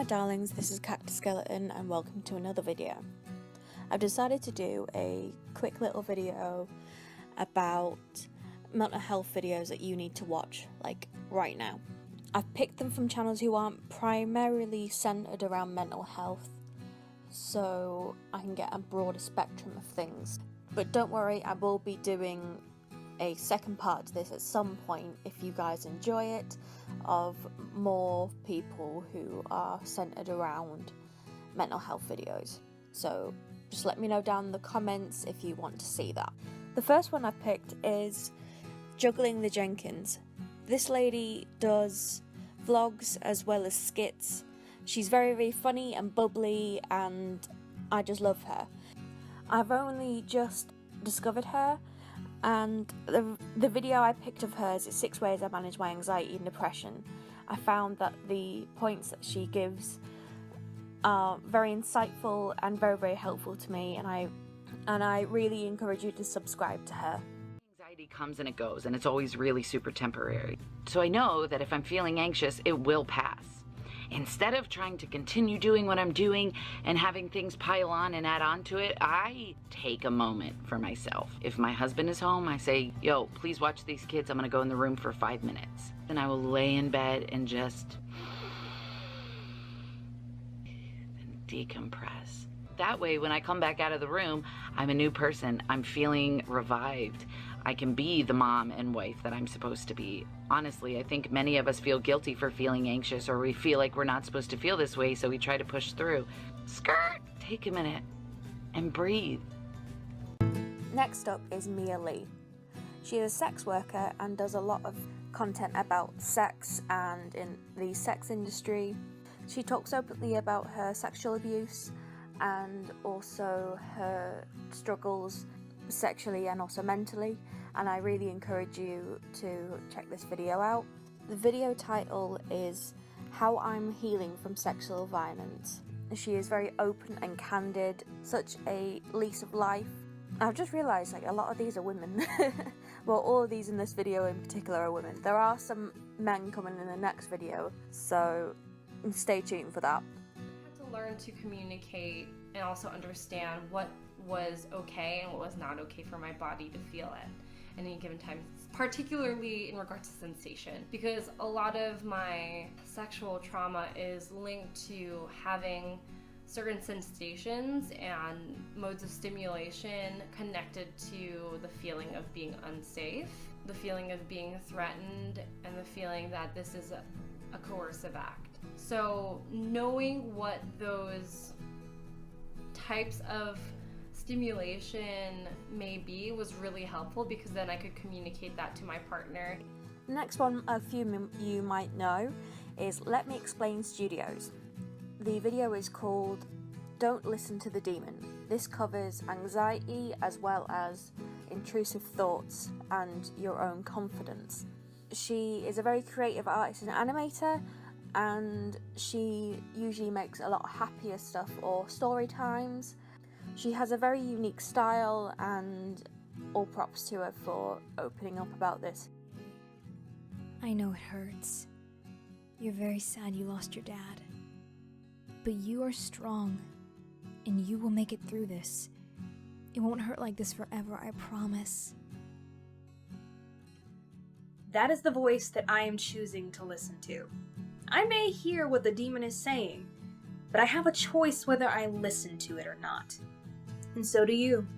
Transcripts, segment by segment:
my darlings, this is Cactusskeleton and welcome to another video. I've decided to do a quick little video about mental health videos that you need to watch, like right now. I've picked them from channels who aren't primarily centered around mental health, so I can get a broader spectrum of things. But don't worry, I will be doing a second part to this at some point if you guys enjoy it, of more people who are centered around mental health videos. So just let me know down in the comments if you want to see that. The first one I picked is Juggling The Jenkins. This lady does vlogs as well as skits. She's very funny and bubbly and I just love her. I've only just discovered her, and the video I picked of hers is 6 ways I manage my anxiety and depression. I found that the points that she gives are very insightful and very helpful to me, and I really encourage you to subscribe to her. Anxiety comes and it goes, and it's always really super temporary. So I know that if I'm feeling anxious, it will pass. Instead of trying to continue doing what I'm doing and having things pile on and add on to it, I take a moment for myself. If my husband is home, I say, yo, please watch these kids. I'm gonna go in the room for 5 minutes. Then I will lay in bed and just decompress. That way, when I come back out of the room, I'm a new person. I'm feeling revived. I can be the mom and wife that I'm supposed to be. Honestly, I think many of us feel guilty for feeling anxious, or we feel like we're not supposed to feel this way, so we try to push through. Skirt! Take a minute and breathe. Next up is Mia Lee. She is a sex worker and does a lot of content about sex and in the sex industry. She talks openly about her sexual abuse and also her struggles sexually and also mentally, and I really encourage you to check this video out. The video title is How I'm Healing from Sexual Violence. She is very open and candid, such a lease of life. I've just realised like a lot of these are women. Well, all of these in this video in particular are women. There are some men coming in the next video, so stay tuned for that. I had to learn to communicate and also understand what was okay and what was not okay for my body to feel at any given time, particularly in regards to sensation, because a lot of my sexual trauma is linked to having certain sensations and modes of stimulation connected to the feeling of being unsafe, the feeling of being threatened, and the feeling that this is a coercive act. So knowing what those types of stimulation may be was really helpful, because then I could communicate that to my partner. The next one a few you might know is Let Me Explain Studios. The video is called Don't Listen to the Demon. This covers anxiety as well as intrusive thoughts and your own confidence. She is a very creative artist and animator, and she usually makes a lot of happier stuff or story times. She has a very unique style, and all props to her for opening up about this. I know it hurts. You're very sad you lost your dad. But you are strong, and you will make it through this. It won't hurt like this forever, I promise. That is the voice that I am choosing to listen to. I may hear what the demon is saying, but I have a choice whether I listen to it or not. And so do you.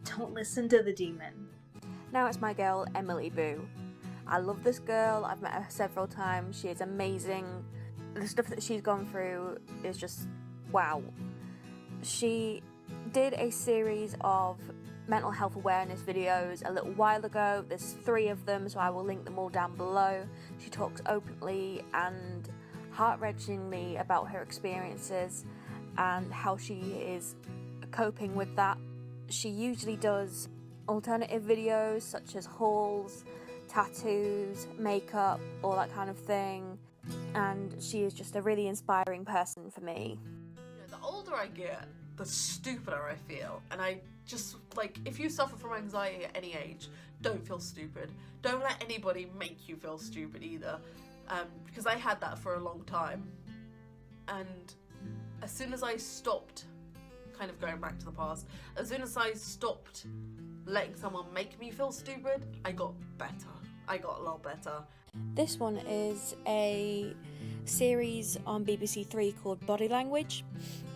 Don't listen to the demon. Now it's my girl, Emily Boo. I love this girl. I've met her several times. She is amazing. The stuff that she's gone through is just wow. She did a series of mental health awareness videos a little while ago. There's 3 of them, so I will link them all down below. She talks openly and heart-wrenchingly about her experiences and how she is coping with that. She usually does alternative videos such as hauls, tattoos, makeup, all that kind of thing, and she is just a really inspiring person for me. The older I get, the stupider I feel, and I just, like, if you suffer from anxiety at any age, don't feel stupid. Don't let anybody make you feel stupid either, because I had that for a long time, and as soon as I stopped kind of going back to the past, as soon as I stopped letting someone make me feel stupid, I got better. I got a lot better. This one is a series on BBC Three called Body Language.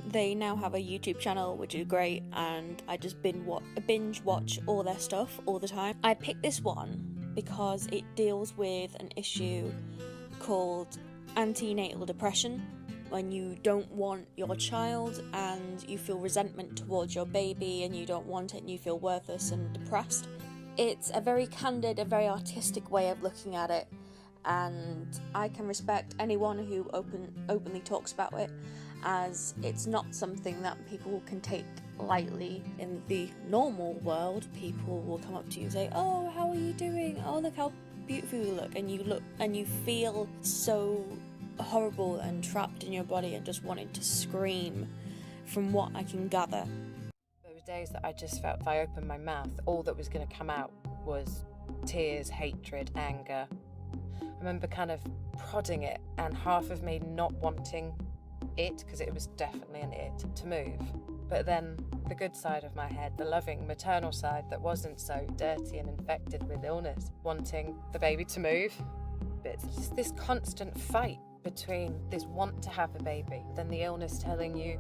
They now have a YouTube channel, which is great, and I just binge watch all their stuff all the time. I picked this one because it deals with an issue called antenatal depression, when you don't want your child and you feel resentment towards your baby and you don't want it and you feel worthless and depressed. It's a very candid, a very artistic way of looking at it, and I can respect anyone who openly talks about it, as it's not something that people can take lightly. In the normal world, people will come up to you and say, "Oh, how are you doing? Oh, look how beautiful you look," and you feel so horrible and trapped in your body and just wanting to scream, from what I can gather. Those days that I just felt if I opened my mouth, all that was going to come out was tears, hatred, anger. I remember kind of prodding it, and half of me not wanting it, because it was definitely an it, to move. But then the good side of my head, the loving maternal side that wasn't so dirty and infected with illness, wanting the baby to move. But it's just this constant fight between this want to have a baby, then the illness telling you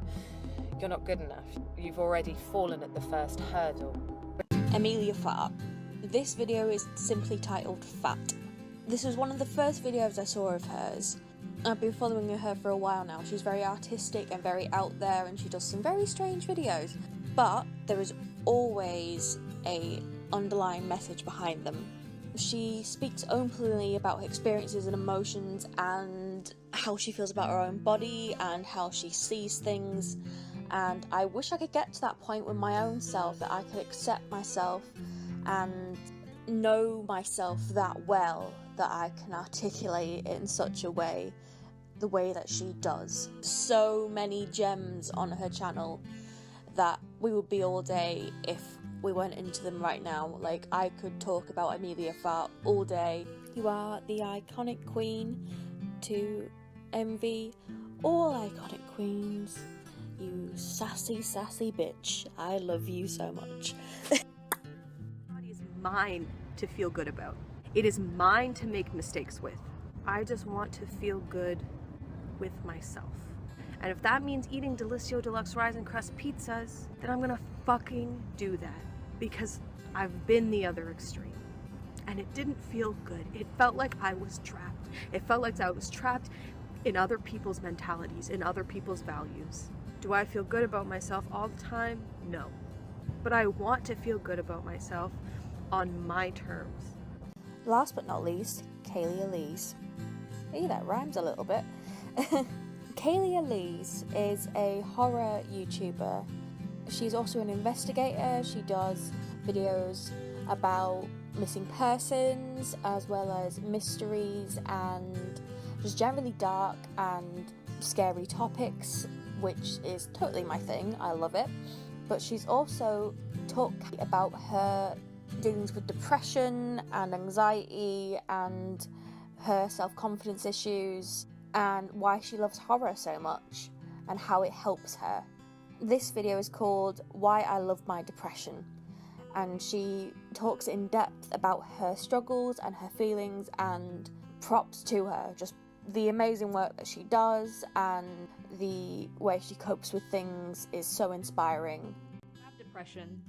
you're not good enough. You've already fallen at the first hurdle. Emilia Fart. This video is simply titled Fat. This was one of the first videos I saw of hers. I've been following her for a while now. She's very artistic and very out there, and she does some very strange videos. But there is always a underlying message behind them. She speaks openly about her experiences and emotions and how she feels about her own body and how she sees things. And I wish I could get to that point with my own self, that I could accept myself and know myself that well that I can articulate it in such a way, the way that she does. So many gems on her channel that we would be all day if we went into them right now. Like, I could talk about Emilia Fart all day. You are the iconic queen to envy all iconic queens. You sassy, sassy bitch. I love you so much. Body is mine to feel good about. It is mine to make mistakes with. I just want to feel good with myself. And if that means eating Delissio Deluxe Rise and Crust pizzas, then I'm gonna fucking do that. Because I've been the other extreme. And it didn't feel good. It felt like I was trapped. It felt like I was trapped in other people's mentalities, in other people's values. Do I feel good about myself all the time? No. But I want to feel good about myself on my terms. Last but not least, Cayleigh Elise. Hey, that rhymes a little bit. Cayleigh Elise is a horror YouTuber. She's also an investigator. She does videos about missing persons as well as mysteries and just generally dark and scary topics, which is totally my thing. I love it. But she's also talked about her dealings with depression and anxiety and her self-confidence issues and why she loves horror so much and how it helps her. This video is called Why I Love My Depression, and she talks in depth about her struggles and her feelings, and props to her, just the amazing work that she does and the way she copes with things is so inspiring. Have depression.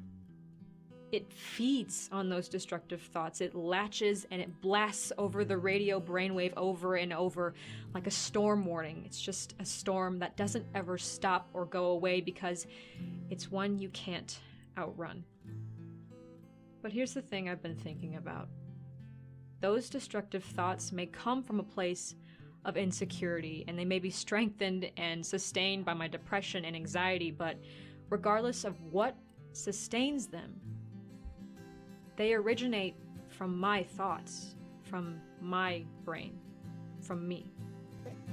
It feeds on those destructive thoughts. It latches and it blasts over the radio brainwave over and over like a storm warning. It's just a storm that doesn't ever stop or go away because it's one you can't outrun. But here's the thing I've been thinking about. Those destructive thoughts may come from a place of insecurity, and they may be strengthened and sustained by my depression and anxiety, but regardless of what sustains them, they originate from my thoughts, from my brain, from me.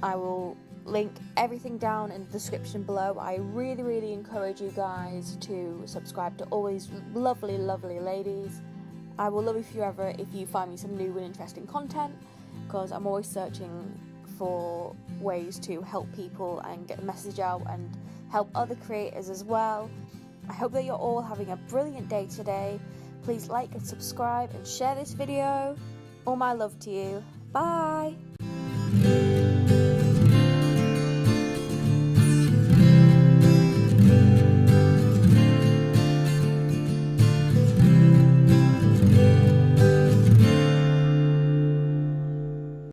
I will link everything down in the description below. I really encourage you guys to subscribe to all these lovely ladies. I will love you forever if you find me some new and interesting content, because I'm always searching for ways to help people and get the message out and help other creators as well. I hope that you're all having a brilliant day today. Please like and subscribe and share this video. All my love to you. Bye!